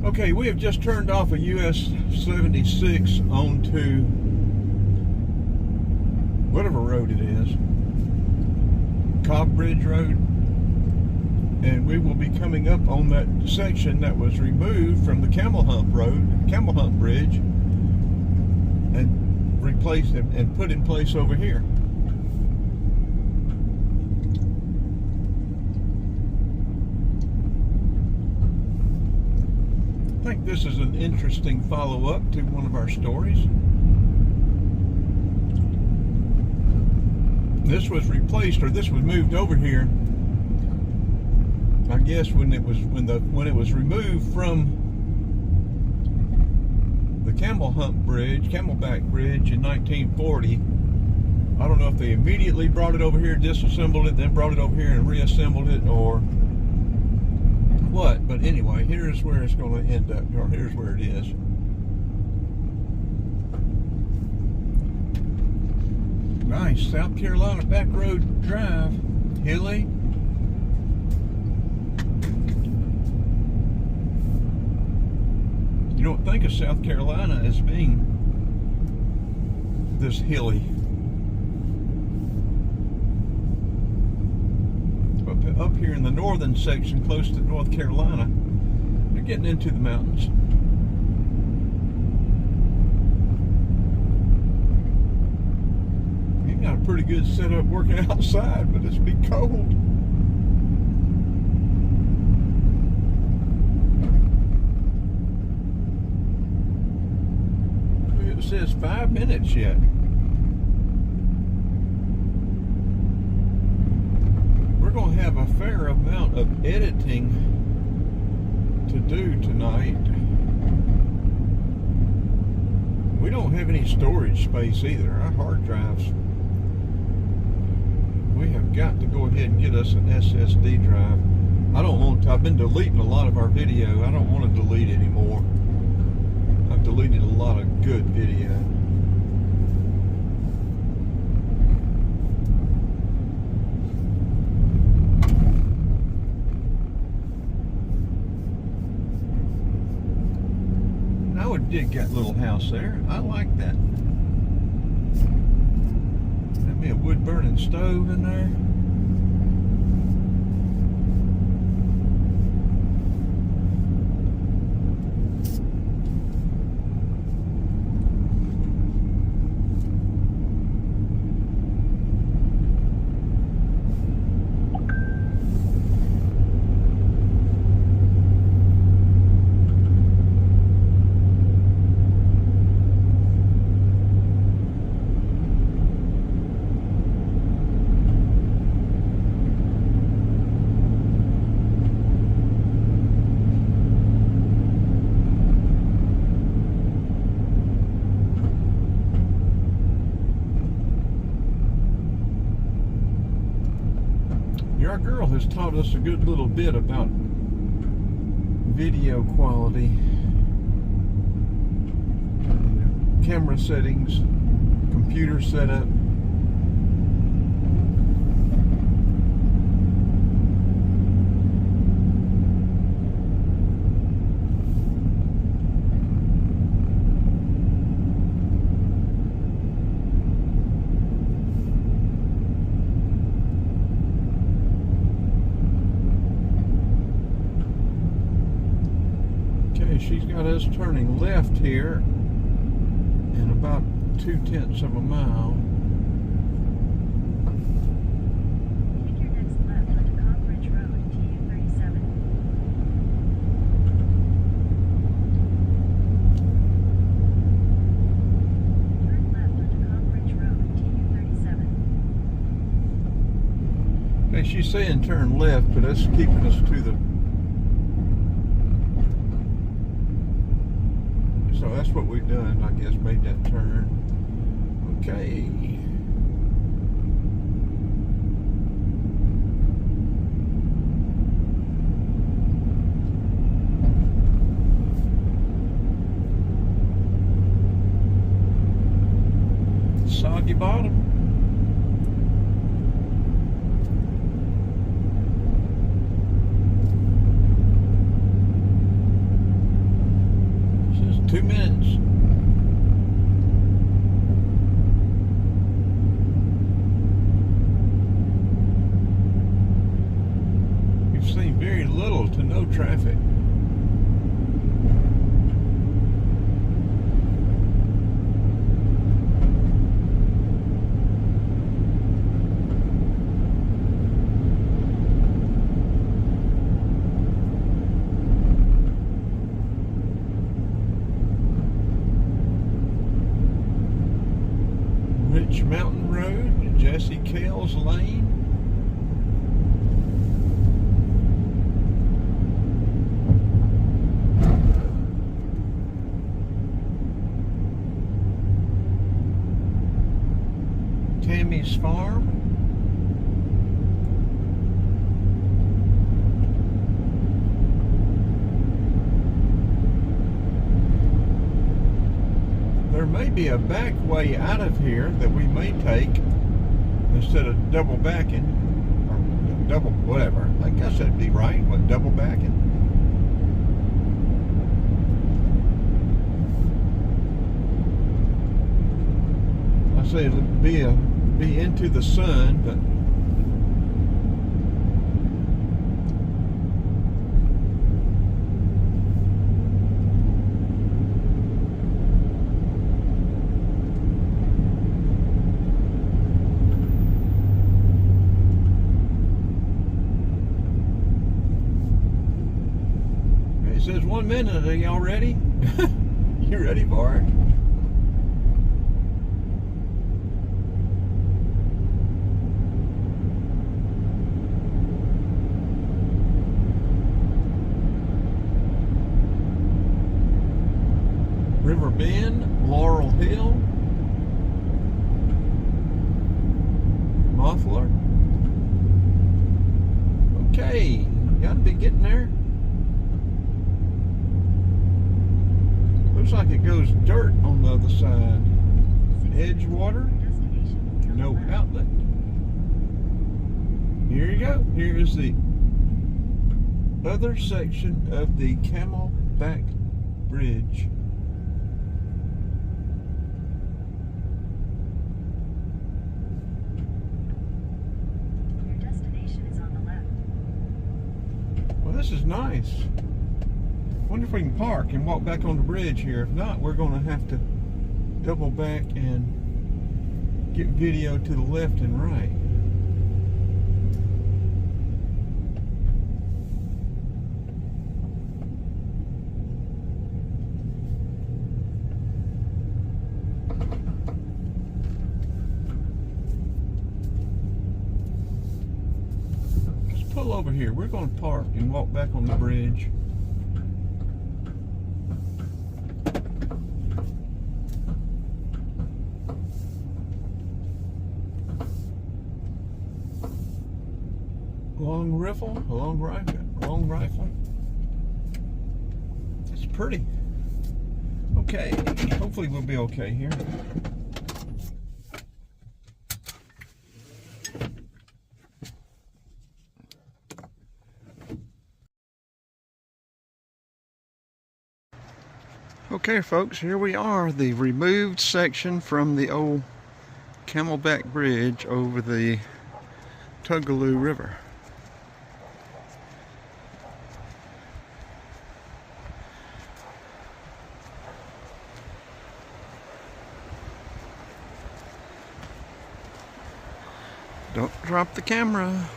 Okay, we have just turned off a US 76 onto whatever road it is, Cobb Bridge Road, and we will be coming up on that section that was removed from the Camel Hump Bridge, and replaced and put in place over here. I think this is an interesting follow-up to one of our stories. This was replaced, or this was moved over here, I guess when it was removed from the Camelback Bridge in 1940. I don't know if they immediately brought it over here, disassembled it, then brought it over here and reassembled it, or what. But anyway, here's where it's going to end up, or here's where it is. Nice South Carolina back road drive, hilly. You don't think of South Carolina as being this hilly. But up here in the northern section, close to North Carolina, you're getting into the mountains. You got a pretty good setup working outside, but it's be cold. It says 5 minutes yet. We're going to have a fair amount of editing to do tonight. We don't have any storage space either. Our hard drives, we have got to go ahead and get us an SSD drive. I don't want to, I've been deleting a lot of our video. I don't want to delete anymore. I've deleted a lot of good video. I would dig that little house there. I like that. Got me a wood burning stove in there. Our girl has taught us a good little bit about video quality, camera settings, computer setup. She's got us turning left here in about 2/10 of a mile. Take your next left onto Cobb Bridge Road, TU 37. Turn left onto Cobb Bridge Road, TU 37. Okay, she's saying turn left, but that's keeping us to the. So that's what we've done, I guess, made that turn. Okay. Soggy bottom. very little to no traffic. Rich Mountain Road, Jesse Kales Lane. Tammy's Farm. There may be a back way out of here that we may take instead of double backing, or double whatever. I guess that'd be right, what, double backing? I say it'll be into the sun, but it says 1 minute. Are y'all ready? You ready for it? River Bend, Laurel Hill, Muffler. Okay, gotta be getting there. Looks like it goes dirt on the other side. Edgewater, no outlet. Here you go. Here is the other section of the Camelback Bridge. Well, this is nice. Wonder if we can park and walk back on the bridge here. If not, we're going to have to double back and get video to the left and right. Let's pull over here. We're going to park and walk back on the bridge. Long rifle. It's pretty. Okay, hopefully we'll be okay here. Okay, folks, here we are, the removed section from the old Camelback Bridge over the Tougaloo River. Don't drop the camera.